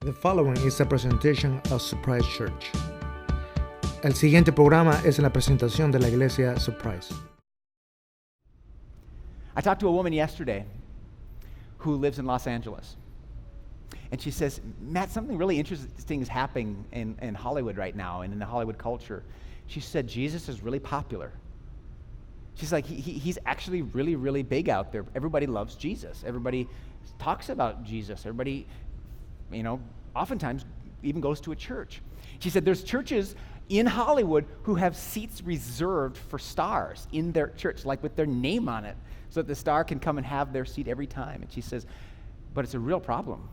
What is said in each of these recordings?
The following is a presentation of Surprise Church. El siguiente programa es la presentación de la iglesia Surprise. I talked to a woman yesterday who lives in Los Angeles. And she says, Matt, something really interesting is happening in Hollywood right now and in the Hollywood culture. She said, Jesus is really popular. She's like, he's actually really, really big out there. Everybody loves Jesus. Everybody talks about Jesus. Everybody, oftentimes even goes to a church. She said there's churches in Hollywood who have seats reserved for stars in their church, like with their name on it, so that the star can come and have their seat every time. And she says, but it's a real problem,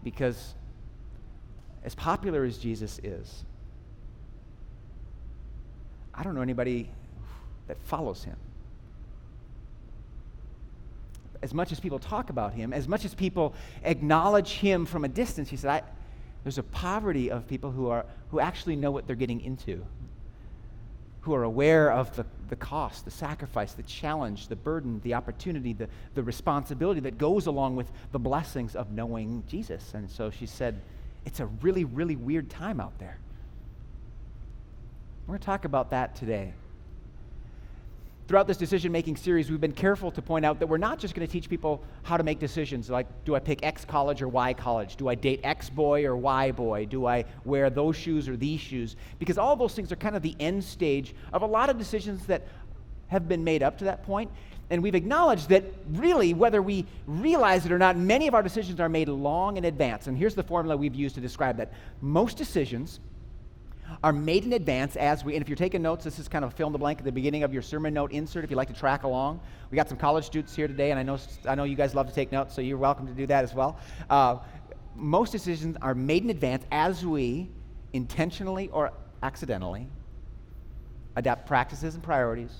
because as popular as Jesus is, I don't know anybody that follows him. As much as people talk about him, as much as people acknowledge him from a distance, he said, there's a poverty of people who actually know what they're getting into, who are aware of the cost, the sacrifice, the challenge, the burden, the opportunity, the responsibility that goes along with the blessings of knowing Jesus. And so she said, it's a really, really weird time out there. We're going to talk about that today. Throughout this decision-making series, we've been careful to point out that we're not just going to teach people how to make decisions like, do I pick X college or Y college? Do I date X boy or Y boy? Do I wear those shoes or these shoes? Because all those things are kind of the end stage of a lot of decisions that have been made up to that point. And we've acknowledged that really, whether we realize it or not, many of our decisions are made long in advance. And here's the formula we've used to describe that. Most decisions are made in advance and if you're taking notes, this is kind of fill in the blank at the beginning of your sermon note insert if you'd like to track along. We got some college students here today, and I know you guys love to take notes, so you're welcome to do that as well. Most decisions are made in advance as we intentionally or accidentally adapt practices and priorities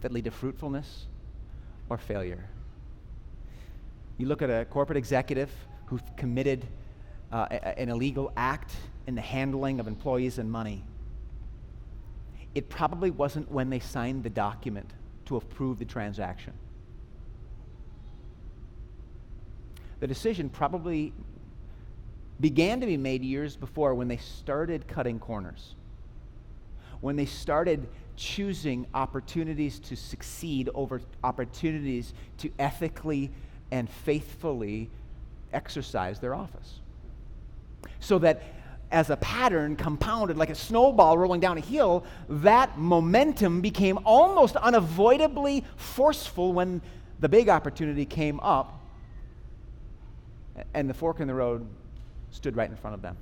that lead to fruitfulness or failure. You look at a corporate executive who committed an illegal act in the handling of employees and money. It probably wasn't when they signed the document to approve the transaction. The decision probably began to be made years before when they started cutting corners, when they started choosing opportunities to succeed over opportunities to ethically and faithfully exercise their office. So that as a pattern compounded like a snowball rolling down a hill, that momentum became almost unavoidably forceful when the big opportunity came up and the fork in the road stood right in front of them.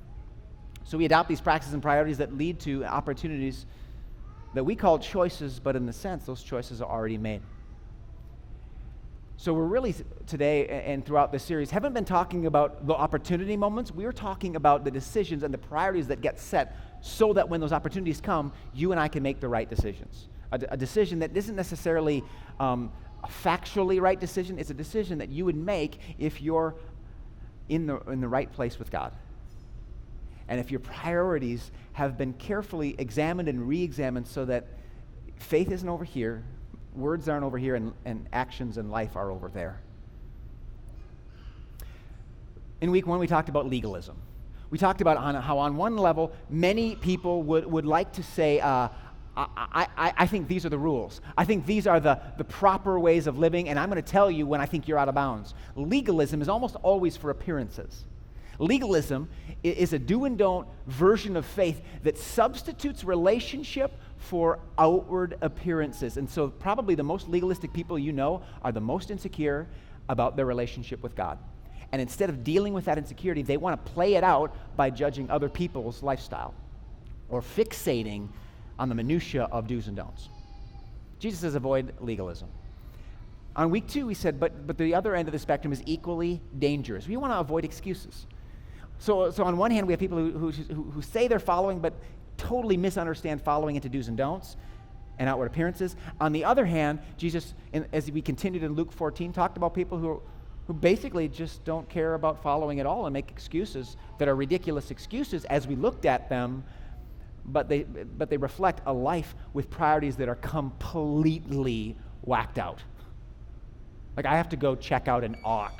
So we adopt these practices and priorities that lead to opportunities that we call choices, but in the sense, those choices are already made. So we're really today and throughout this series haven't been talking about the opportunity moments. We're talking about the decisions and the priorities that get set so that when those opportunities come, you and I can make the right decisions. A decision that isn't necessarily a factually right decision. It's a decision that you would make if you're in the right place with God. And if your priorities have been carefully examined and re-examined so that faith isn't over here, words aren't over here, and actions and life are over there. In week one, we talked about legalism. We talked about how on one level, many people would like to say, I think these are the rules. I think these are the proper ways of living, and I'm going to tell you when I think you're out of bounds. Legalism is almost always for appearances. Legalism is a do and don't version of faith that substitutes relationship for outward appearances. And so probably the most legalistic people you know are the most insecure about their relationship with God. And instead of dealing with that insecurity, they want to play it out by judging other people's lifestyle or fixating on the minutia of do's and don'ts. Jesus says avoid legalism. On week two, we said, but the other end of the spectrum is equally dangerous. We want to avoid excuses. So on one hand, we have people who say they're following, but totally misunderstand following into do's and don'ts and outward appearances. On the other hand, Jesus, as we continued in Luke 14, talked about people who basically just don't care about following at all and make excuses that are ridiculous excuses as we looked at them, but they reflect a life with priorities that are completely whacked out. Like I have to go check out an aux.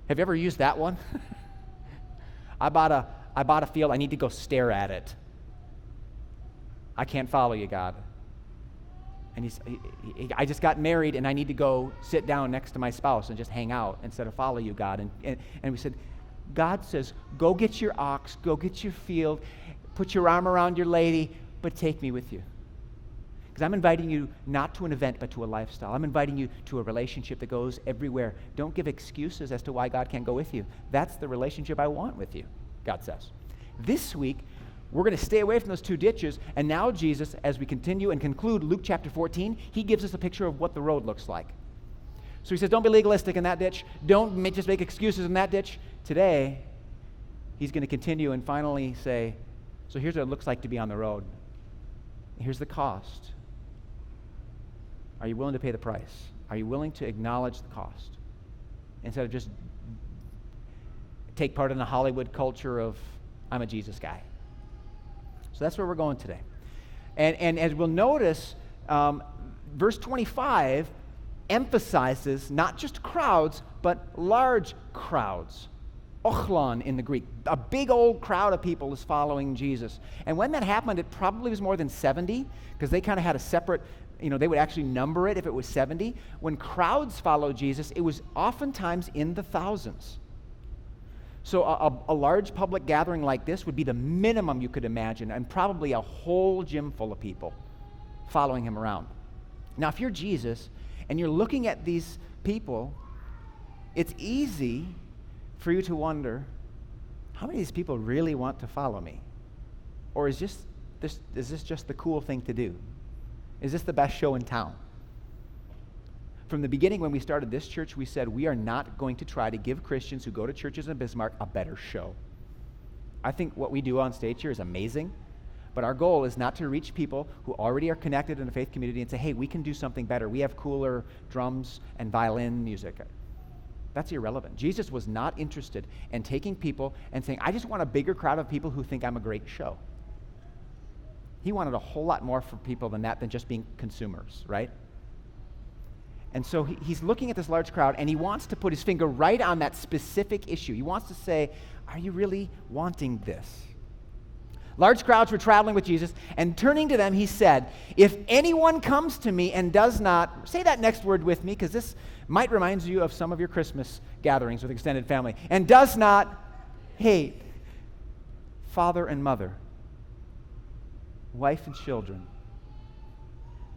Have you ever used that one? I bought a field. I need to go stare at it. I can't follow you, God. And I just got married, and I need to go sit down next to my spouse and just hang out instead of follow you, God. And we said, God says, go get your ox, go get your field, put your arm around your lady, but take me with you. Because I'm inviting you not to an event, but to a lifestyle. I'm inviting you to a relationship that goes everywhere. Don't give excuses as to why God can't go with you. That's the relationship I want with you, God says. This week, we're going to stay away from those two ditches, and now Jesus, as we continue and conclude Luke chapter 14, he gives us a picture of what the road looks like. So he says, don't be legalistic in that ditch. Don't just make excuses in that ditch. Today, he's going to continue and finally say, so here's what it looks like to be on the road. Here's the cost. Are you willing to pay the price? Are you willing to acknowledge the cost? Instead of just take part in the Hollywood culture of, I'm a Jesus guy. So that's where we're going today. And as we'll notice, verse 25 emphasizes not just crowds, but large crowds. Ochlon in the Greek. A big old crowd of people is following Jesus. And when that happened, it probably was more than 70, because they kind of had a separate, they would actually number it if it was 70. When crowds followed Jesus, it was oftentimes in the thousands. So a large public gathering like this would be the minimum you could imagine, and probably a whole gym full of people following him around. Now, if you're Jesus and you're looking at these people, it's easy for you to wonder, how many of these people really want to follow me? Or is this just the cool thing to do? Is this the best show in town? From the beginning, when we started this church, we said we are not going to try to give Christians who go to churches in Bismarck a better show. I think what we do on stage here is amazing, but our goal is not to reach people who already are connected in the faith community and say, hey, we can do something better. We have cooler drums and violin music. That's irrelevant. Jesus was not interested in taking people and saying, I just want a bigger crowd of people who think I'm a great show. He wanted a whole lot more for people than that, than just being consumers, right? And so he's looking at this large crowd, and he wants to put his finger right on that specific issue. He wants to say, are you really wanting this? Large crowds were traveling with Jesus, and turning to them, he said, if anyone comes to me and does not, say that next word with me, because this might remind you of some of your Christmas gatherings with extended family, and does not hate father and mother, wife and children,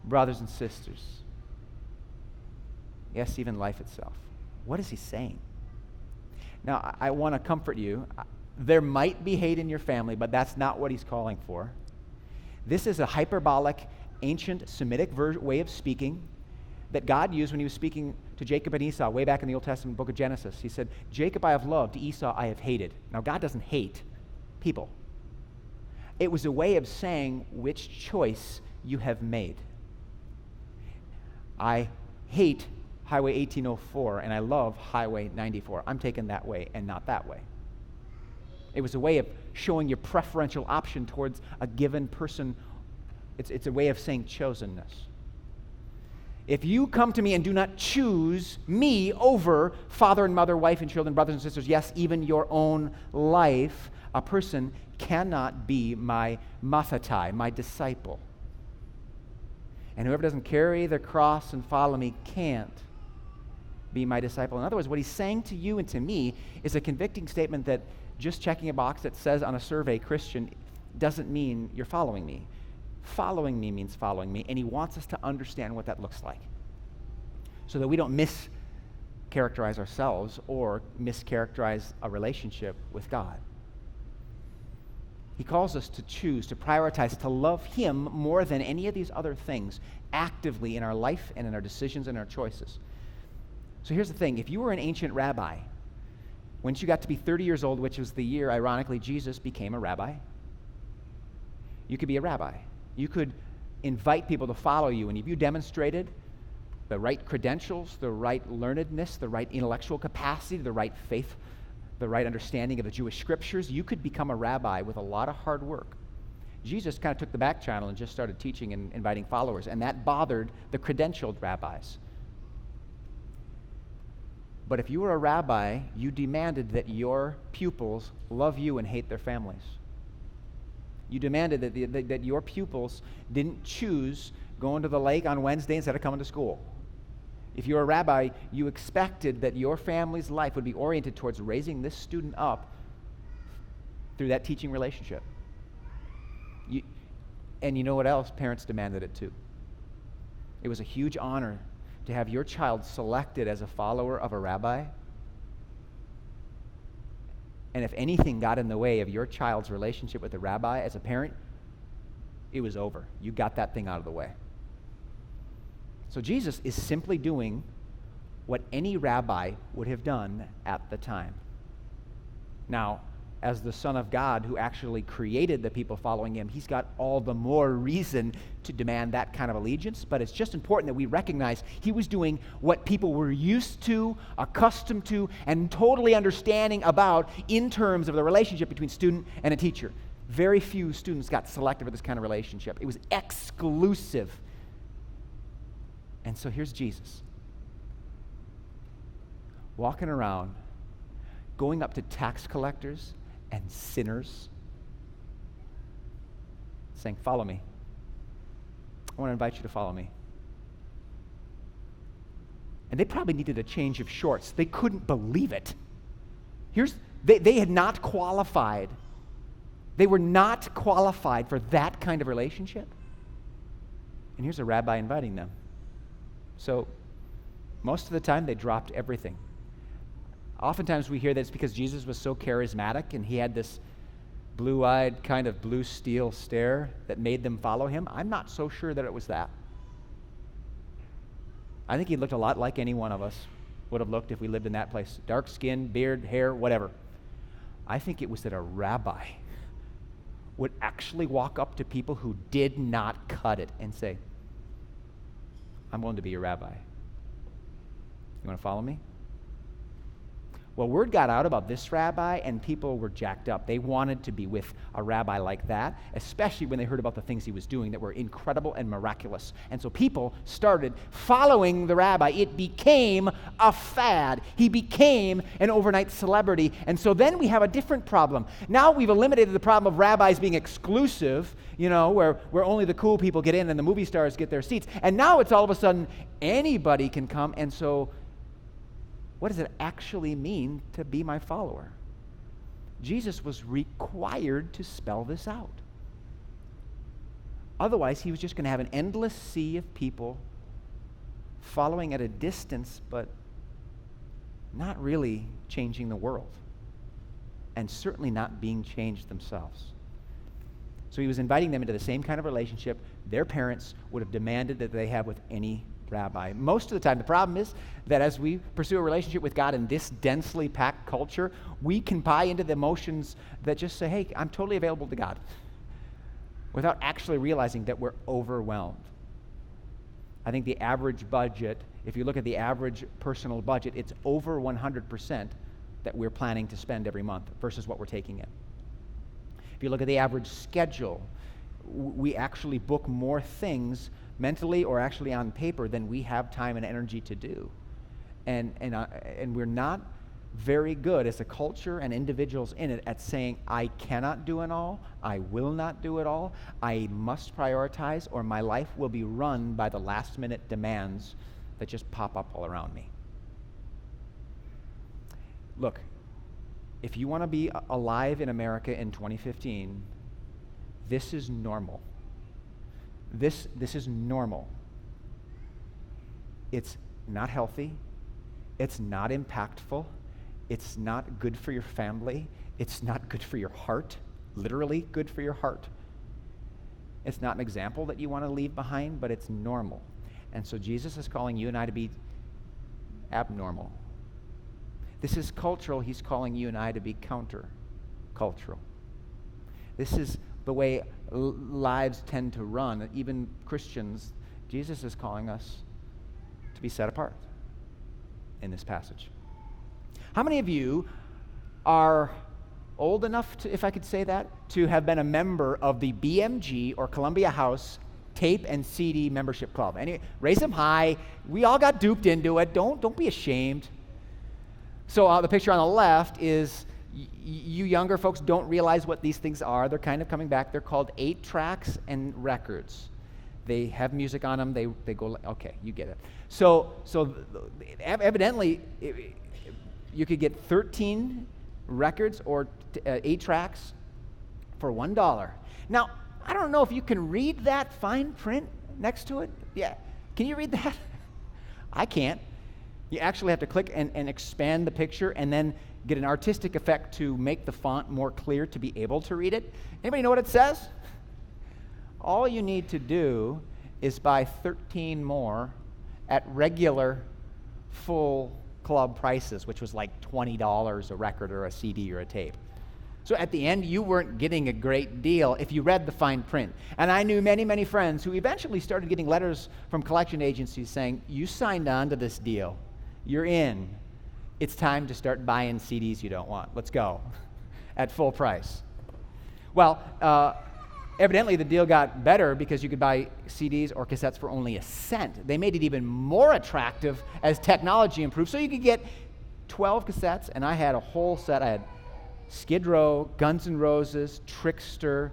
brothers and sisters, yes, even life itself. What is he saying? Now, I want to comfort you. There might be hate in your family, but that's not what he's calling for. This is a hyperbolic, ancient Semitic way of speaking that God used when he was speaking to Jacob and Esau way back in the Old Testament book of Genesis. He said, Jacob I have loved, Esau I have hated. Now, God doesn't hate people. It was a way of saying which choice you have made. I hate Highway 1804, and I love Highway 94. I'm taking that way and not that way. It was a way of showing your preferential option towards a given person. It's a way of saying chosenness. If you come to me and do not choose me over father and mother, wife and children, brothers and sisters, yes, even your own life, a person cannot be my mathatai, my disciple. And whoever doesn't carry their cross and follow me can't be my disciple. In other words, what he's saying to you and to me is a convicting statement that just checking a box that says on a survey, Christian, doesn't mean you're following me. Following me means following me, and he wants us to understand what that looks like so that we don't mischaracterize ourselves or mischaracterize a relationship with God. He calls us to choose, to prioritize, to love him more than any of these other things actively in our life and in our decisions and our choices. So here's the thing. If you were an ancient rabbi, once you got to be 30 years old, which was the year, ironically, Jesus became a rabbi, you could be a rabbi. You could invite people to follow you, and if you demonstrated the right credentials, the right learnedness, the right intellectual capacity, the right faith, the right understanding of the Jewish scriptures, you could become a rabbi with a lot of hard work. Jesus kind of took the back channel and just started teaching and inviting followers, and that bothered the credentialed rabbis. But if you were a rabbi, you demanded that your pupils love you and hate their families. You demanded that your pupils didn't choose going to the lake on Wednesday instead of coming to school. If you were a rabbi, you expected that your family's life would be oriented towards raising this student up through that teaching relationship. And you know what else? Parents demanded it too. It was a huge honor to have your child selected as a follower of a rabbi. And if anything got in the way of your child's relationship with the rabbi as a parent, it was over. You got that thing out of the way. So Jesus is simply doing what any rabbi would have done at the time. Now, as the Son of God who actually created the people following him, he's got all the more reason to demand that kind of allegiance. But it's just important that we recognize he was doing what people were used to, accustomed to, and totally understanding about in terms of the relationship between student and a teacher. Very few students got selected for this kind of relationship. It was exclusive. And so here's Jesus walking around, going up to tax collectors and sinners, saying, "Follow me. I want to invite you to follow me." And they probably needed a change of shorts. They couldn't believe it. They had not qualified. They were not qualified for that kind of relationship. And here's a rabbi inviting them. So most of the time, they dropped everything. Oftentimes we hear that it's because Jesus was so charismatic and he had this blue-eyed kind of blue steel stare that made them follow him. I'm not so sure that it was that. I think he looked a lot like any one of us would have looked if we lived in that place. Dark skin, beard, hair, whatever. I think it was that a rabbi would actually walk up to people who did not cut it and say, "I'm willing to be your rabbi. You want to follow me?" Well, word got out about this rabbi, and people were jacked up. They wanted to be with a rabbi like that, especially when they heard about the things he was doing that were incredible and miraculous. And so people started following the rabbi. It became a fad. He became an overnight celebrity. And so then we have a different problem. Now we've eliminated the problem of rabbis being exclusive, where only the cool people get in and the movie stars get their seats. And now it's all of a sudden anybody can come. And so what does it actually mean to be my follower? Jesus was required to spell this out. Otherwise, he was just going to have an endless sea of people following at a distance, but not really changing the world, and certainly not being changed themselves. So he was inviting them into the same kind of relationship their parents would have demanded that they have with any rabbi. Most of the time, the problem is that as we pursue a relationship with God in this densely packed culture, we can buy into the emotions that just say, "Hey, I'm totally available to God," without actually realizing that we're overwhelmed. I think the average budget, if you look at the average personal budget, it's over 100% that we're planning to spend every month versus what we're taking in. If you look at the average schedule, we actually book more things mentally or actually on paper than we have time and energy to do. And we're not very good as a culture and individuals in it at saying, "I cannot do it all, I will not do it all, I must prioritize, or my life will be run by the last minute demands that just pop up all around me." Look, if you want to be alive in America in 2015, this is normal. This is normal. It's not healthy. It's not impactful. It's not good for your family. It's not good for your heart. Literally good for your heart. It's not an example that you want to leave behind, but it's normal. And so Jesus is calling you and I to be abnormal. This is cultural. He's calling you and I to be counter-cultural. This is the way lives tend to run, even Christians. Jesus is calling us to be set apart in this passage. How many of you are old enough to, if I could say that, to have been a member of the BMG or Columbia House tape and CD membership club? Anyway, raise them high. We all got duped into it. Don't be ashamed. So the picture on the left is you younger folks don't realize what these things are. They're kind of coming back. They're called 8-tracks and records. They have music on them. They go, okay, you get it. So evidently, you could get 13 records or 8 tracks for $1. Now, I don't know if you can read that fine print next to it. Yeah, can you read that? I can't. You actually have to click and expand the picture and then get an artistic effect to make the font more clear to be able to read it. Anybody know what it says? All you need to do is buy 13 more at regular full club prices, which was like $20 a record or a CD or a tape. So at the end, you weren't getting a great deal if you read the fine print. And I knew many, many friends who eventually started getting letters from collection agencies saying, you signed on to this deal. You're in. It's time to start buying CDs you don't want. Let's go. At full price. Well, evidently the deal got better because you could buy CDs or cassettes for only a cent. They made it even more attractive as technology improved. So you could get 12 cassettes, and I had a whole set. I had Skid Row, Guns N' Roses, Trickster,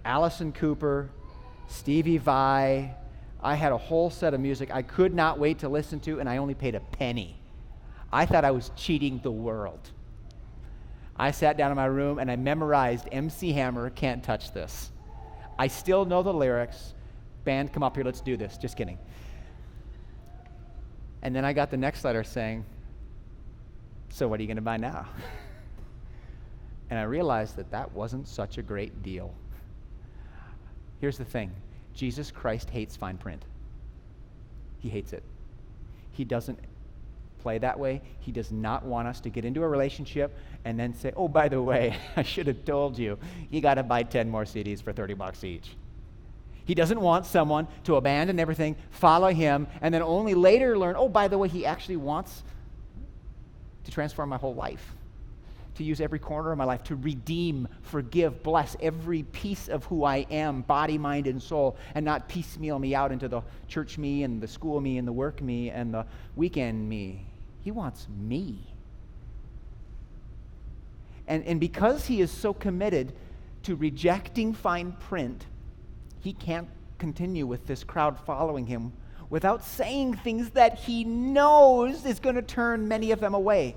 Allison Cooper, Stevie Vai. I had a whole set of music I could not wait to listen to, and I only paid a penny. I thought I was cheating the world. I sat down in my room and I memorized MC Hammer, Can't Touch This. I still know the lyrics. Band, come up here, let's do this. Just kidding. And then I got the next letter saying, so what are you going to buy now? And I realized that that wasn't such a great deal. Here's the thing. Jesus Christ hates fine print. He hates it. He doesn't play that way. He does not want us to get into a relationship and then say, oh, by the way, I should have told you, you got to buy 10 more CDs for $30 each. He doesn't want someone to abandon everything, follow him, and then only later learn, oh, by the way, he actually wants to transform my whole life, to use every corner of my life, to redeem, forgive, bless every piece of who I am, body, mind, and soul, and not piecemeal me out into the church me and the school me and the work me and the weekend me. He wants me. And because he is so committed to rejecting fine print, he can't continue with this crowd following him without saying things that he knows is going to turn many of them away.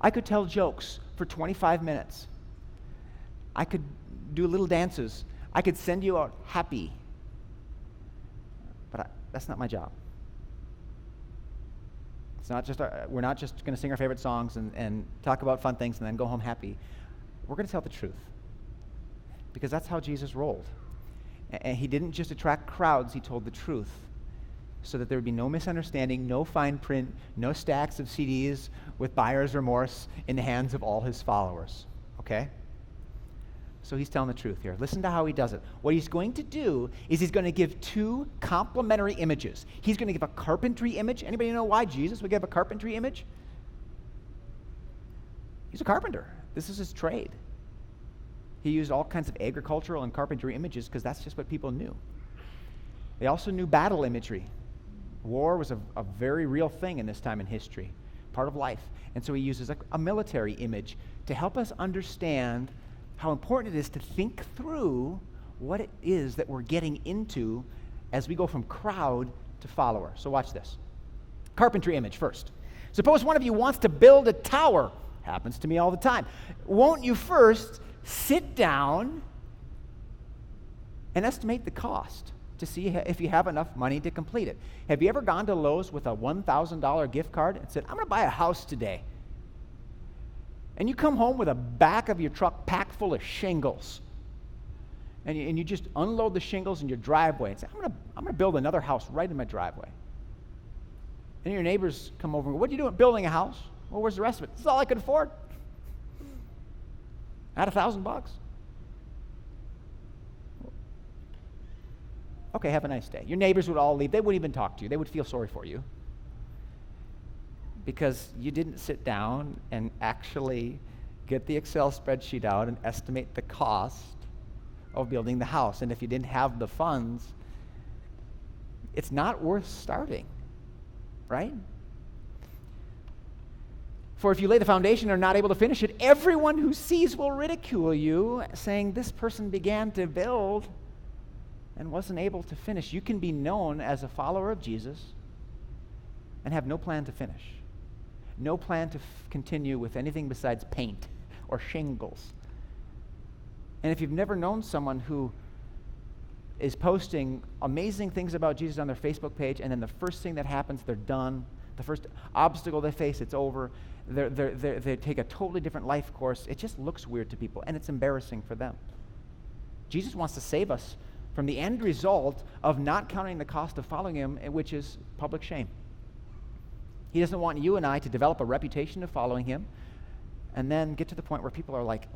I could tell jokes for 25 minutes. I could do little dances. I could send you out happy. But that's not my job. It's not just we're not just going to sing our favorite songs and talk about fun things and then go home happy. We're going to tell the truth. Because that's how Jesus rolled. And he didn't just attract crowds, he told the truth. So that there would be no misunderstanding, no fine print, no stacks of CDs with buyer's remorse in the hands of all his followers. Okay? So he's telling the truth here. Listen to how he does it. What he's going to do is he's going to give 2 complementary images. He's going to give a carpentry image. Anybody know why Jesus would give a carpentry image? He's a carpenter. This is his trade. He used all kinds of agricultural and carpentry images because that's just what people knew. They also knew battle imagery. War was a very real thing in this time in history, part of life. And so he uses a military image to help us understand how important it is to think through what it is that we're getting into as we go from crowd to follower. So watch this. Carpentry image first. Suppose one of you wants to build a tower. Happens to me all the time. Won't you first sit down and estimate the cost to see if you have enough money to complete it? Have you ever gone to Lowe's with a $1,000 gift card and said, I'm going to buy a house today? And you come home with a back of your truck packed full of shingles. And you just unload the shingles in your driveway and say, I'm going to build another house right in my driveway. And your neighbors come over and go, what are you doing, building a house? Well, where's the rest of it? This is all I could afford. I had $1,000. Okay, have a nice day. Your neighbors would all leave. They wouldn't even talk to you. They would feel sorry for you because you didn't sit down and actually get the Excel spreadsheet out and estimate the cost of building the house. And if you didn't have the funds, it's not worth starting, right? For if you lay the foundation and are not able to finish it, everyone who sees will ridicule you, saying, this person began to build and wasn't able to finish. You can be known as a follower of Jesus and have no plan to finish. No plan to continue with anything besides paint or shingles. And if you've never known someone who is posting amazing things about Jesus on their Facebook page, and then the first thing that happens, they're done. The first obstacle they face, it's over. They take a totally different life course. It just looks weird to people, and it's embarrassing for them. Jesus wants to save us from the end result of not counting the cost of following him, which is public shame. He doesn't want you and I to develop a reputation of following him and then get to the point where people are like,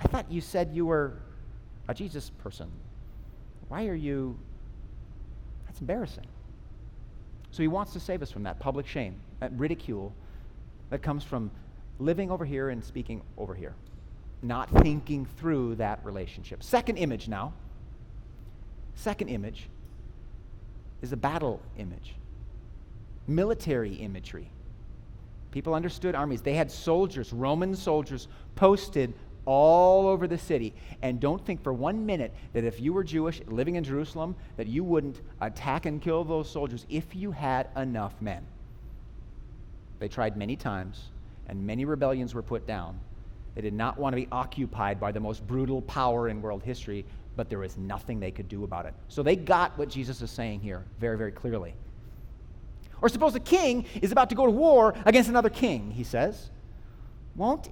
I thought you said you were a Jesus person. Why are you? That's embarrassing. So he wants to save us from that public shame, that ridicule that comes from living over here and speaking over here, not thinking through that relationship. Second image now. Second image is a battle image, military imagery. People understood armies. They had soldiers, Roman soldiers, posted all over the city. And don't think for 1 minute that if you were Jewish living in Jerusalem, that you wouldn't attack and kill those soldiers if you had enough men. They tried many times, and many rebellions were put down. They did not want to be occupied by the most brutal power in world history, but there was nothing they could do about it. So they got what Jesus is saying here very, very clearly. Or suppose a king is about to go to war against another king, he says. Won't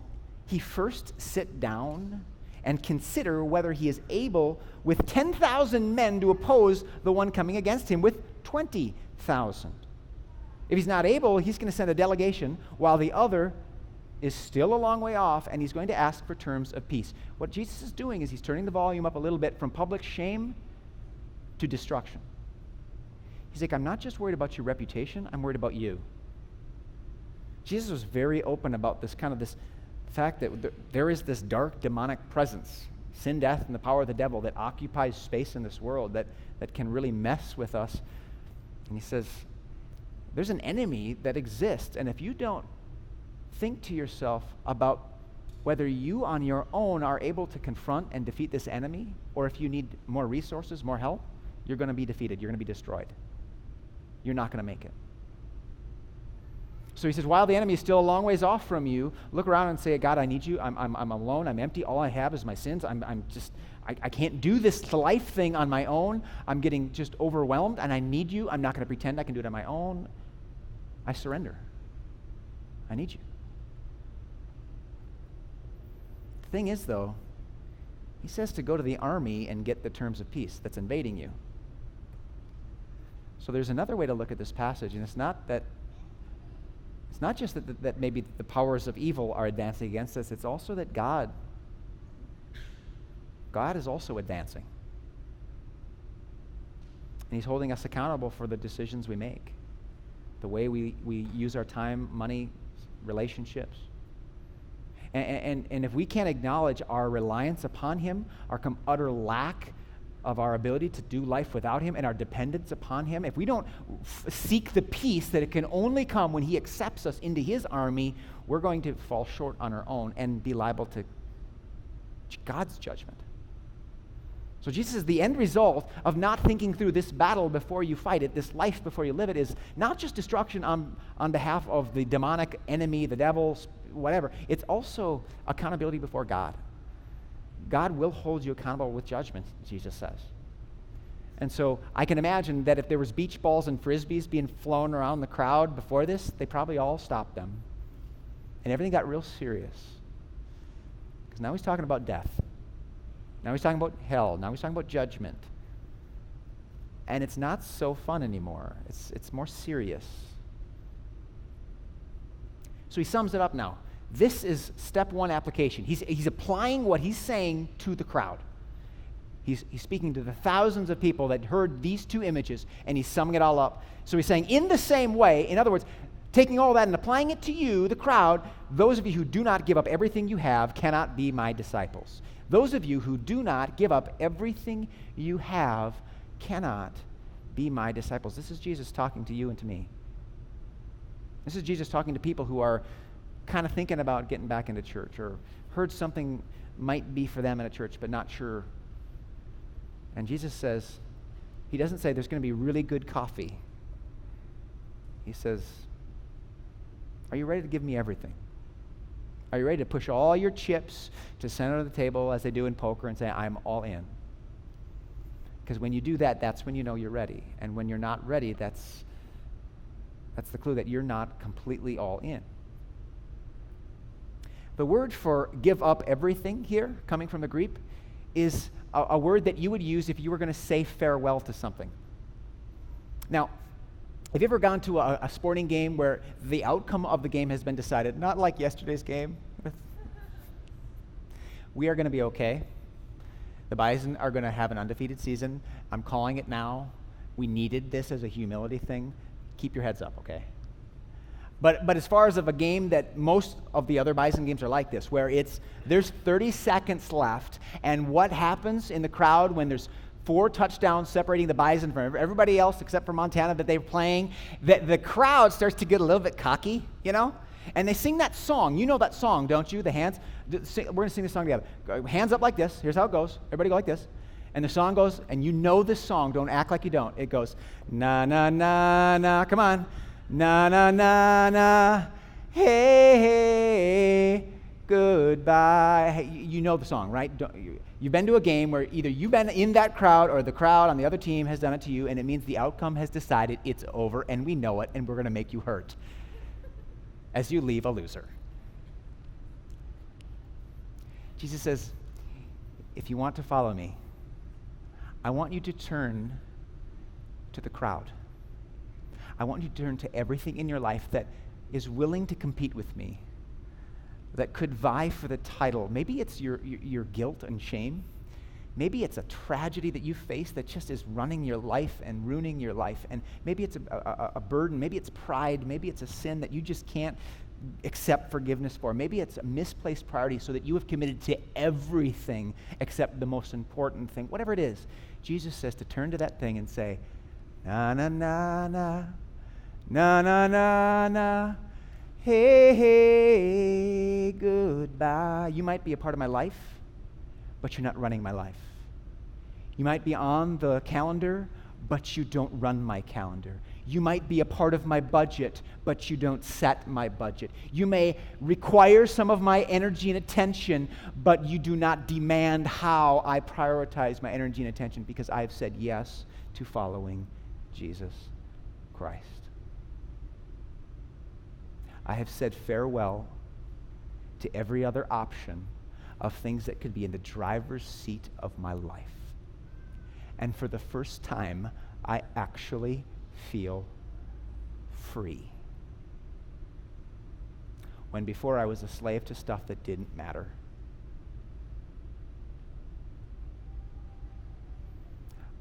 he first sit down and consider whether he is able with 10,000 men to oppose the one coming against him with 20,000? If he's not able, he's going to send a delegation while the other is still a long way off, and he's going to ask for terms of peace. What Jesus is doing is he's turning the volume up a little bit from public shame to destruction. He's like, I'm not just worried about your reputation, I'm worried about you. Jesus was very open about this fact that there is this dark demonic presence, sin, death, and the power of the devil that occupies space in this world that can really mess with us. And he says, there's an enemy that exists, and if you don't think to yourself about whether you on your own are able to confront and defeat this enemy, or if you need more resources, more help, you're going to be defeated. You're going to be destroyed. You're not going to make it. So he says, while the enemy is still a long ways off from you, look around and say, God, I need you. I'm alone. I'm empty. All I have is my sins. I can't do this life thing on my own. I'm getting just overwhelmed, and I need you. I'm not going to pretend I can do it on my own. I surrender. I need you. The thing is, though, he says to go to the army and get the terms of peace that's invading you. So there's another way to look at this passage, and it's not just that maybe the powers of evil are advancing against us, it's also that God is also advancing. And he's holding us accountable for the decisions we make, the way we use our time, money, relationships. And if we can't acknowledge our reliance upon him, our utter lack of our ability to do life without him and our dependence upon him, if we don't seek the peace that it can only come when he accepts us into his army, we're going to fall short on our own and be liable to God's judgment. So Jesus says the end result of not thinking through this battle before you fight it, this life before you live it, is not just destruction on behalf of the demonic enemy, the devil, whatever. It's also accountability before God. God will hold you accountable with judgment, Jesus says. And so I can imagine that if there was beach balls and frisbees being flown around the crowd before this, they probably all stopped them. And everything got real serious. Because now he's talking about death. Now he's talking about hell. Now he's talking about judgment. And it's not so fun anymore. It's more serious. So he sums it up now. This is step one application. He's applying what he's saying to the crowd. He's speaking to the thousands of people that heard these two images, and he's summing it all up. So he's saying, in the same way, in other words, taking all that and applying it to you, the crowd, those of you who do not give up everything you have cannot be my disciples. Those of you who do not give up everything you have cannot be my disciples. This is Jesus talking to you and to me. This is Jesus talking to people who are kind of thinking about getting back into church or heard something might be for them in a church but not sure. And Jesus says, he doesn't say there's going to be really good coffee. He says, are you ready to give me everything? Are you ready to push all your chips to center of the table as they do in poker and say, I'm all in? Because when you do that, that's when you know you're ready. And when you're not ready, that's the clue that you're not completely all in. The word for give up everything here, coming from the Greek, is a word that you would use if you were going to say farewell to something. Now, have you ever gone to a sporting game where the outcome of the game has been decided? Not like yesterday's game. We are going to be okay. The Bison are going to have an undefeated season. I'm calling it now. We needed this as a humility thing. Keep your heads up, okay? But as far as of a game that most of the other Bison games are like this, where there's 30 seconds left, and what happens in the crowd when there's 4 touchdowns separating the Bison from everybody else except for Montana that they're playing, the crowd starts to get a little bit cocky, you know? And they sing that song. You know that song, don't you? The hands. We're going to sing this song together. Hands up like this. Here's how it goes. Everybody go like this. And the song goes, and you know this song. Don't act like you don't. It goes, na, na, na, na. Come on. Na, na, na, na. Hey, hey, goodbye. Hey, you know the song, right? You've been to a game where either you've been in that crowd or the crowd on the other team has done it to you, and it means the outcome has decided it's over, and we know it, and we're going to make you hurt as you leave a loser. Jesus says, if you want to follow me, I want you to turn to the crowd. I want you to turn to everything in your life that is willing to compete with me, that could vie for the title. Maybe it's your guilt and shame. Maybe it's a tragedy that you face that just is running your life and ruining your life. And maybe it's a burden. Maybe it's pride. Maybe it's a sin that you just can't accept forgiveness for. Maybe it's a misplaced priority so that you have committed to everything except the most important thing. Whatever it is, Jesus says to turn to that thing and say, na, na, na, na, na, na, na, na. Hey, hey, goodbye. You might be a part of my life, but you're not running my life. You might be on the calendar, but you don't run my calendar. You might be a part of my budget, but you don't set my budget. You may require some of my energy and attention, but you do not demand how I prioritize my energy and attention because I've said yes to following Jesus Christ. I have said farewell to every other option of things that could be in the driver's seat of my life. And for the first time, I actually feel free. When before I was a slave to stuff that didn't matter.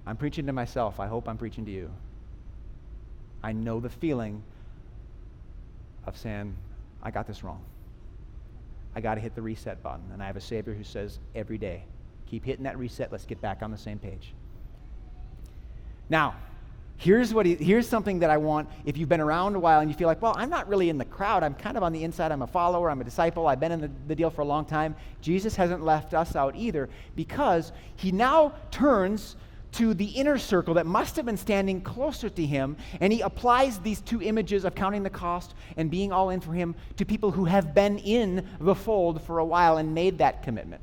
I'm preaching to myself. I hope I'm preaching to you. I know the feeling of saying, I got this wrong. I got to hit the reset button. And I have a Savior who says every day, keep hitting that reset. Let's get back on the same page. Now, here's something that I want. If you've been around a while and you feel like, well, I'm not really in the crowd. I'm kind of on the inside. I'm a follower. I'm a disciple. I've been in the deal for a long time. Jesus hasn't left us out either because he now turns to the inner circle that must have been standing closer to him, and he applies these 2 images of counting the cost and being all in for him to people who have been in the fold for a while and made that commitment.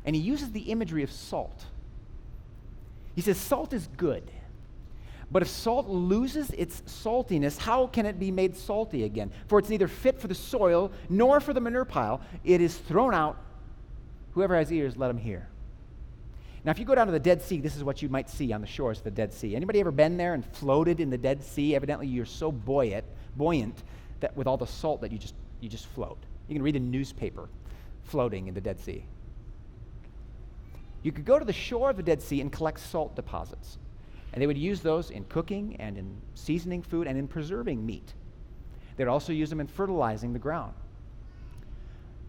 And he uses the imagery of salt. He says salt is good, but if salt loses its saltiness, how can it be made salty again? For it's neither fit for the soil nor for the manure pile. It is thrown out. Whoever has ears, let him hear. Now, if you go down to the Dead Sea, this is what you might see on the shores of the Dead Sea. Anybody ever been there and floated in the Dead Sea? Evidently, you're so buoyant that with all the salt that you just float. You can read a newspaper floating in the Dead Sea. You could go to the shore of the Dead Sea and collect salt deposits. And they would use those in cooking and in seasoning food and in preserving meat. They'd also use them in fertilizing the ground.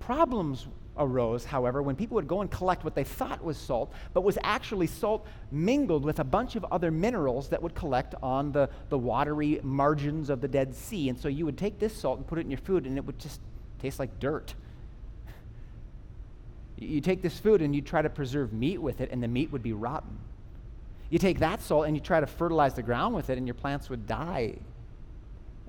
Problems arose, however, when people would go and collect what they thought was salt, but was actually salt mingled with a bunch of other minerals that would collect on the watery margins of the Dead Sea. And so you would take this salt and put it in your food, and it would just taste like dirt. You take this food and you try to preserve meat with it, and the meat would be rotten. You take that salt and you try to fertilize the ground with it, and your plants would die.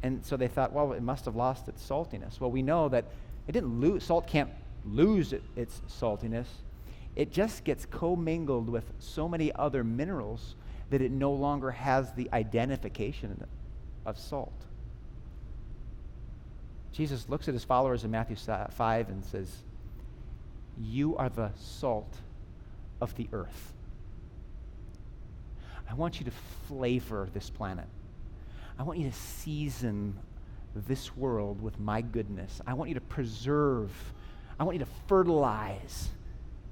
And so they thought, well, it must have lost its saltiness. Well, we know that it didn't lose. Salt can't lose its saltiness. It just gets commingled with so many other minerals that it no longer has the identification of salt. Jesus looks at his followers in Matthew 5 and says, "You are the salt of the earth." I want you to flavor this planet. I want you to season this world with my goodness. I want you to preserve. I want you to fertilize.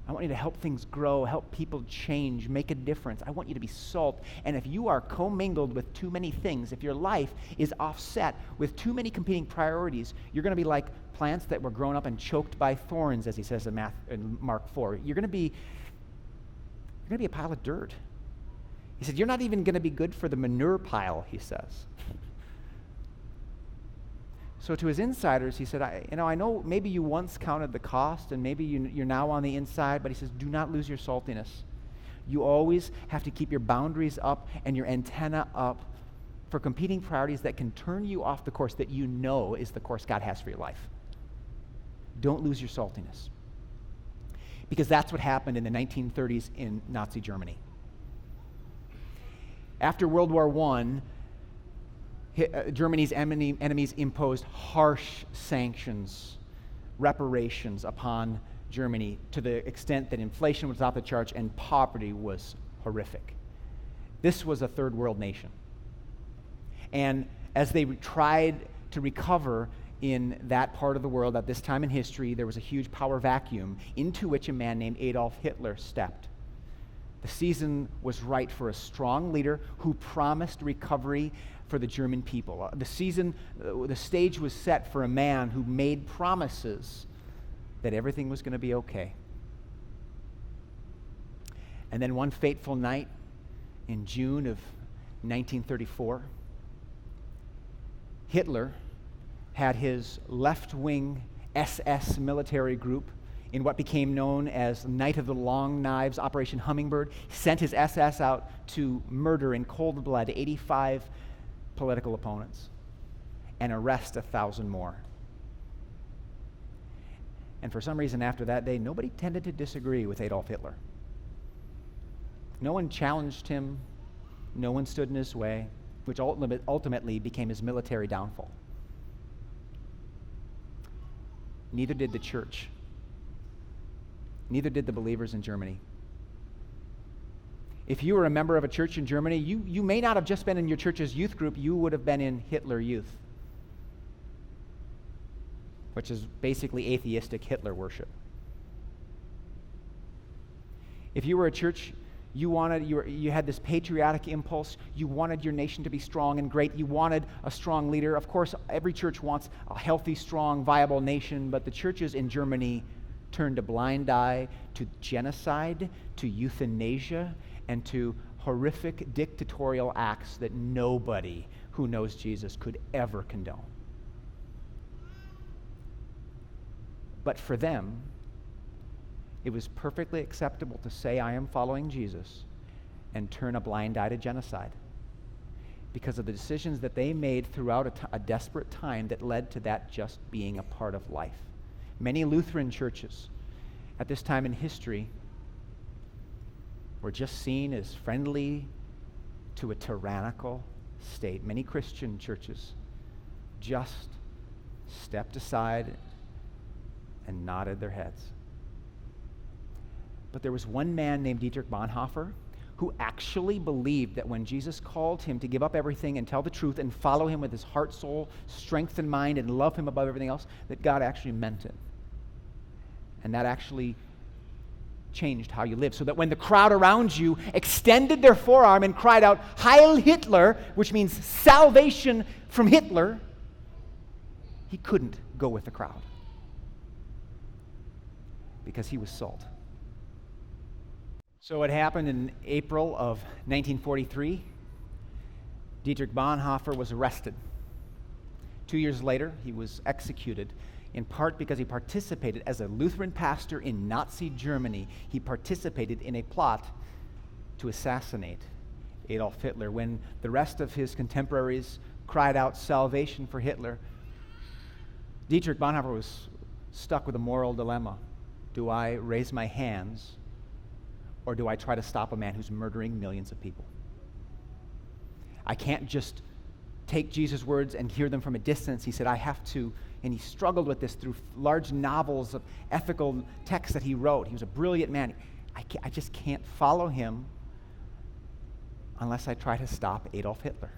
I want you to help things grow, help people change, make a difference. I want you to be salt. And if you are commingled with too many things, if your life is offset with too many competing priorities, you're going to be like plants that were grown up and choked by thorns, as he says in Mark 4. You're going to be a pile of dirt. He said, you're not even going to be good for the manure pile, he says. So to his insiders, he said, I know maybe you once counted the cost, and maybe you're now on the inside, but he says, do not lose your saltiness. You always have to keep your boundaries up and your antenna up for competing priorities that can turn you off the course that you know is the course God has for your life. Don't lose your saltiness. Because that's what happened in the 1930s in Nazi Germany. After World War I, Germany's enemies imposed harsh sanctions, reparations upon Germany to the extent that inflation was off the charts and poverty was horrific. This was a third world nation. And as they tried to recover in that part of the world at this time in history, there was a huge power vacuum into which a man named Adolf Hitler stepped. The season was right for a strong leader who promised recovery for the German people. The stage was set for a man who made promises that everything was going to be okay. And then one fateful night in June of 1934, Hitler had his left-wing SS military group in what became known as Night of the Long Knives, Operation Hummingbird. He sent his SS out to murder in cold blood 85 political opponents and arrest 1,000 more. And for some reason after that day, nobody tended to disagree with Adolf Hitler. No one challenged him. No one stood in his way, which ultimately became his military downfall. Neither did the church. Neither did the believers in Germany. If you were a member of a church in Germany, you may not have just been in your church's youth group, you would have been in Hitler Youth, which is basically atheistic Hitler worship. If you were a church, you had this patriotic impulse, you wanted your nation to be strong and great, you wanted a strong leader. Of course, every church wants a healthy, strong, viable nation, but the churches in Germany turned a blind eye to genocide, to euthanasia, and to horrific dictatorial acts that nobody who knows Jesus could ever condone. But for them, it was perfectly acceptable to say, I am following Jesus, and turn a blind eye to genocide because of the decisions that they made throughout a desperate time that led to that just being a part of life. Many Lutheran churches at this time in history were just seen as friendly to a tyrannical state. Many Christian churches just stepped aside and nodded their heads. But there was one man named Dietrich Bonhoeffer who actually believed that when Jesus called him to give up everything and tell the truth and follow him with his heart, soul, strength, and mind, and love him above everything else, that God actually meant it. And that actually changed how you live. So that when the crowd around you extended their forearm and cried out, Heil Hitler, which means salvation from Hitler, he couldn't go with the crowd. because he was salt. So it happened in April of 1943. Dietrich Bonhoeffer was arrested. 2 years later, he was executed, in part because he participated as a Lutheran pastor in Nazi Germany. He participated in a plot to assassinate Adolf Hitler. When the rest of his contemporaries cried out salvation for Hitler, Dietrich Bonhoeffer was stuck with a moral dilemma. Do I raise my hands, or do I try to stop a man who's murdering millions of people? I can't just take Jesus' words and hear them from a distance. He said, I have to, and he struggled with this through large novels of ethical texts that he wrote. He was a brilliant man. I just can't follow him unless I try to stop Adolf Hitler.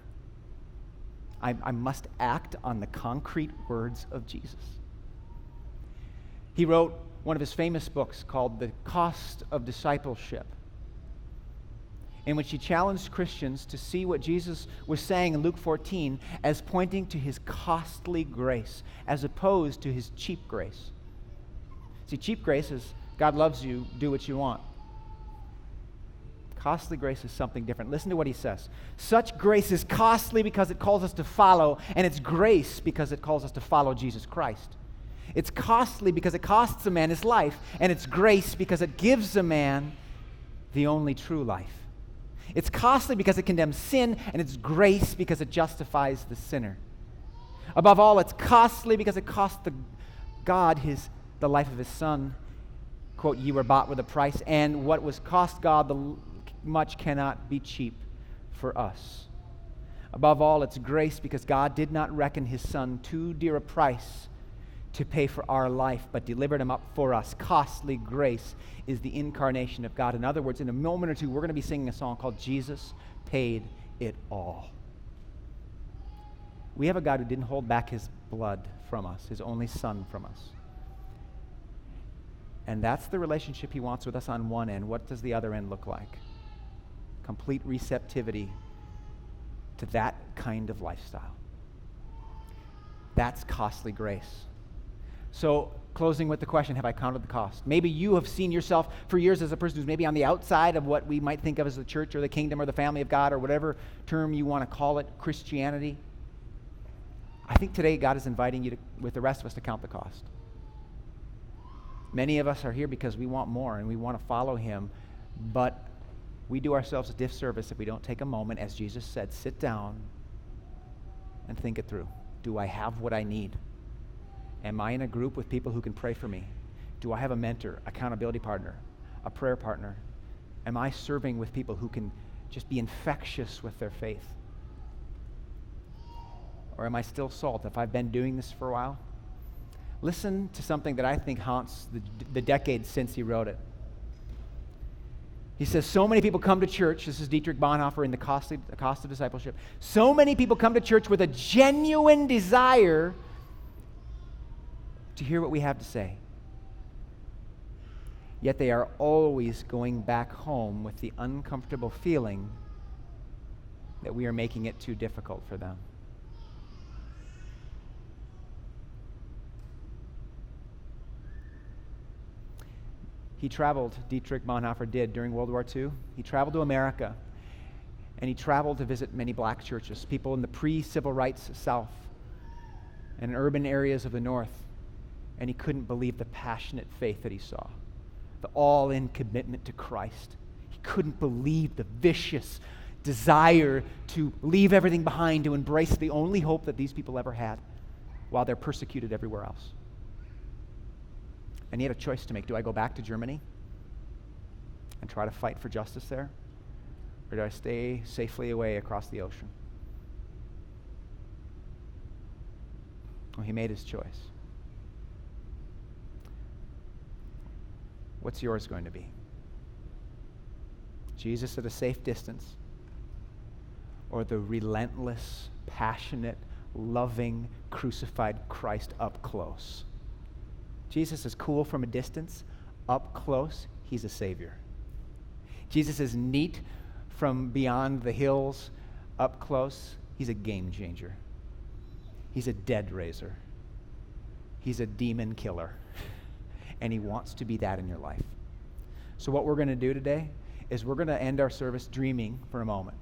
I must act on the concrete words of Jesus. He wrote one of his famous books called The Cost of Discipleship, in which he challenged Christians to see what Jesus was saying in Luke 14 as pointing to his costly grace, as opposed to his cheap grace. See, cheap grace is God loves you, do what you want. Costly grace is something different. Listen to what he says. Such grace is costly because it calls us to follow, and it's grace because it calls us to follow Jesus Christ. It's costly because it costs a man his life, and it's grace because it gives a man the only true life. It's costly because it condemns sin, and it's grace because it justifies the sinner. Above all, it's costly because it cost God the life of his Son. Quote, "Ye were bought with a price, and what was cost God much cannot be cheap for us." Above all, it's grace because God did not reckon his Son too dear a price to pay for our life, but delivered him up for us. Costly grace is the incarnation of God. In other words, in a moment or two, we're going to be singing a song called Jesus Paid It All. We have a God who didn't hold back his blood from us, his only Son from us. And that's the relationship he wants with us on one end. What does the other end look like? Complete receptivity to that kind of lifestyle. That's costly grace. So, closing with the question, have I counted the cost? Maybe you have seen yourself for years as a person who's maybe on the outside of what we might think of as the church or the kingdom or the family of God or whatever term you want to call it, Christianity. I think today God is inviting you, with the rest of us, to count the cost. Many of us are here because we want more and we want to follow him, but we do ourselves a disservice if we don't take a moment, as Jesus said, sit down and think it through. Do I have what I need? Am I in a group with people who can pray for me? Do I have a mentor, accountability partner, a prayer partner? Am I serving with people who can just be infectious with their faith? Or am I still salt? If I've been doing this for a while, listen to something that I think haunts the decades since he wrote it. He says, so many people come to church. This is Dietrich Bonhoeffer in The Cost of Discipleship. So many people come to church with a genuine desire to hear what we have to say. Yet they are always going back home with the uncomfortable feeling that we are making it too difficult for them. He traveled, Dietrich Bonhoeffer did, during World War II. He traveled to America, and he traveled to visit many black churches, people in the pre-civil rights South and in urban areas of the North, and he couldn't believe the passionate faith that he saw, the all-in commitment to Christ. He couldn't believe the vicious desire to leave everything behind, to embrace the only hope that these people ever had while they're persecuted everywhere else. And he had a choice to make. Do I go back to Germany and try to fight for justice there? Or do I stay safely away across the ocean? Well, he made his choice. What's yours going to be? Jesus at a safe distance, or the relentless, passionate, loving, crucified Christ up close? Jesus is cool from a distance. Up close, he's a savior. Jesus is neat from beyond the hills. Up close, he's a game changer. He's a dead raiser. He's a demon killer. and he wants to be that in your life. So what we're going to do today is we're going to end our service dreaming for a moment.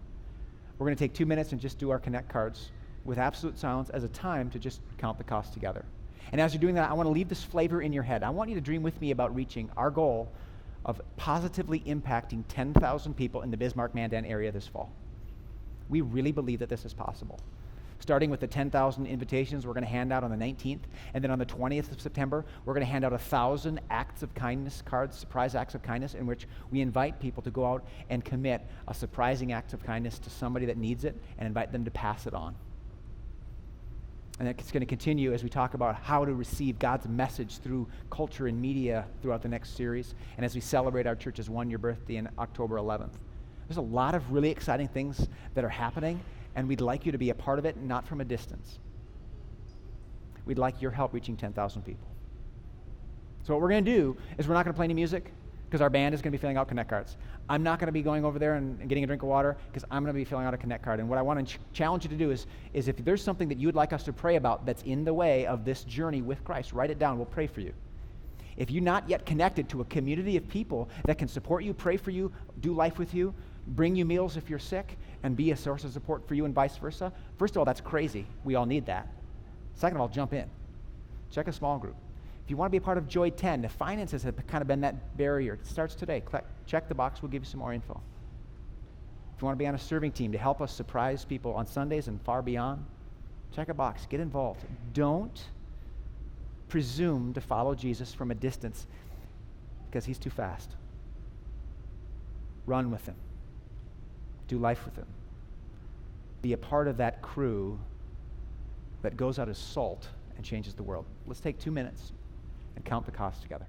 We're going to take 2 minutes and just do our Connect cards with absolute silence as a time to just count the cost together. And as you're doing that, I want to leave this flavor in your head. I want you to dream with me about reaching our goal of positively impacting 10,000 people in the Bismarck-Mandan area this fall. We really believe that this is possible. Starting with the 10,000 invitations we're going to hand out on the 19th, and then on the 20th of September, we're going to hand out 1,000 acts of kindness cards, surprise acts of kindness, in which we invite people to go out and commit a surprising act of kindness to somebody that needs it and invite them to pass it on. And it's going to continue as we talk about how to receive God's message through culture and media throughout the next series, and as we celebrate our church's 1-year birthday on October 11th. There's a lot of really exciting things that are happening, and we'd like you to be a part of it, not from a distance. We'd like your help reaching 10,000 people. So what we're going to do is we're not going to play any music because our band is going to be filling out Connect cards. I'm not going to be going over there and getting a drink of water because I'm going to be filling out a Connect card. And what I want to challenge you to do is if there's something that you would like us to pray about that's in the way of this journey with Christ, write it down. We'll pray for you. If you're not yet connected to a community of people that can support you, pray for you, do life with you, bring you meals if you're sick, and be a source of support for you and vice versa, first of all, that's crazy. We all need that. Second of all, jump in. Check a small group. If you want to be a part of Joy 10, the finances have kind of been that barrier. It starts today. Check the box. We'll give you some more info. If you want to be on a serving team to help us surprise people on Sundays and far beyond, check a box. Get involved. Don't presume to follow Jesus from a distance because he's too fast. Run with him. Do life with him. Be a part of that crew that goes out as salt and changes the world. Let's take 2 minutes and count the cost together.